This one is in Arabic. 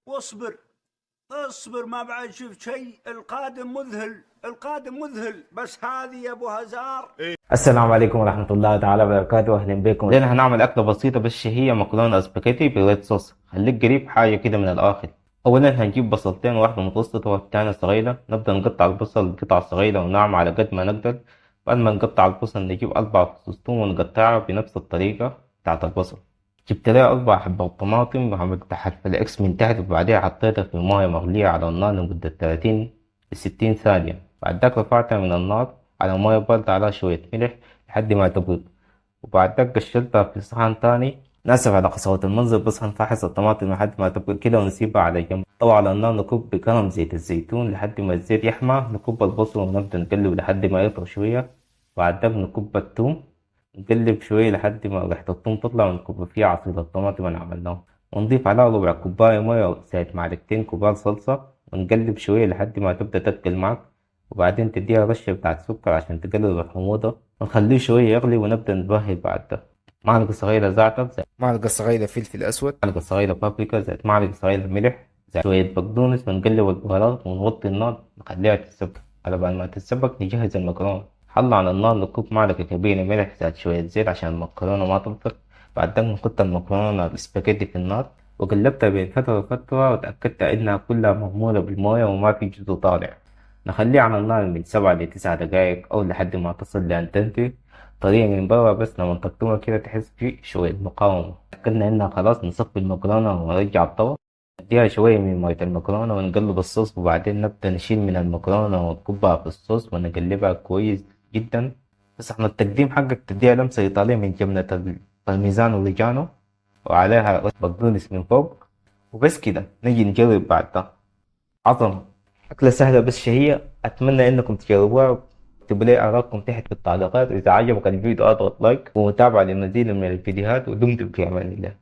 واصبر. اصبر ما بعد شفت شيء. القادم مذهل، القادم مذهل. بس هذه يا ابو هزار. السلام عليكم ورحمة الله تعالى وبركاته. أهلا بكم. اليوم هنعمل أكلة بسيطة بس هي مكرونة سباكيتي بالريد صوص. خليك قريب حاجة كده من الآخر. أولا هنجيب بصلتين، واحدة متوسطة والتانية صغيرة. نبدأ نقطع البصل قطع صغيرة وناعمة على قد ما نقدر. بعد ما نقطع البصل نجيب 4 فصوص ثوم ونقطعها بنفس الطريقة بتاعت البصل. جبت لها 4 حبات طماطم وعملت الإكس من تحت، وبعدها حطيتها في موية مغلية على النار لمدة 30 ل 60 ثانية. بعد ذاك رفعتها من النار على موية باردة على شوية ملح لحد ما تبرد. وبعد ذاك قشرتها في صحن تاني. ناسف على قسوة المنظر، بس هنفحص الطماطم لحد ما تبرد كده ونسيبها على جنب. طبعا على النار نكب بكرم زيت الزيتون لحد ما الزيت يحمى. نكب البصل ونبدأ نقلب لحد ما يطرى شوية. بعد ذاك نكب الثوم، نقلب شوية لحد ما ريحة الثوم تطلع، ونكب فيها عصير الطماطم اللي عملناه. ونضيف عليها ربع كوباية مية زائد معلقتين كبار صلصة، ونقلب شوية لحد ما تبدأ تتقل معك. وبعدين تديها رشة بتاعت سكر عشان تقلل الحموضة، ونخليه شوية يغلي ونبدأ نبهي بعد ده. معلقة صغيرة زعتر، زائد معلقة صغيرة فلفل أسود، معلقة صغيرة بابريكا، زائد معلقة صغيرة ملح، زائد شوية بقدونس. ونقلب البهارات ونوطي النار نخليها تتسبك. على بال ما تتسبك نجهز المكرونة. حل على النار نكب معلقة كبيرة ملح زائد شوية زيت عشان المكرونة ما تنفك. بعد ده نحط المكرونة السباجيتي في النار، وقلبتها بين فترة وفترة وتأكدت إنها كلها مغمورة بالموية وما في جزء طالع. نخليه على النار من 7 ل9 دقايق أو لحد ما تصل لأن طريقة من برا، بس لما تقطمها كده تحس في شوية مقاومة. تأكدنا إنها خلاص نصفي المكرونة ونرجع الطبق. نديها شوية من مية المكرونة ونقلب الصوص، وبعدين نبدأ نشيل من المكرونة ونكبها في الصوص ونقلبها كويس جدا. بس احنا التقديم حقك تديها لمسة إيطالية من جبنة البارميزان وريجانو، وعليها بقدونس من فوق. وبس كده نجي نجرب بعد ده. عظمة. أكلة سهلة بس شهية. أتمنى إنكم تجربوها. اكتبوا لي آراءكم تحت في التعليقات، وإذا عجبك الفيديو اضغط لايك ومتابعة لمزيد من الفيديوهات. ودمتم في أمان الله.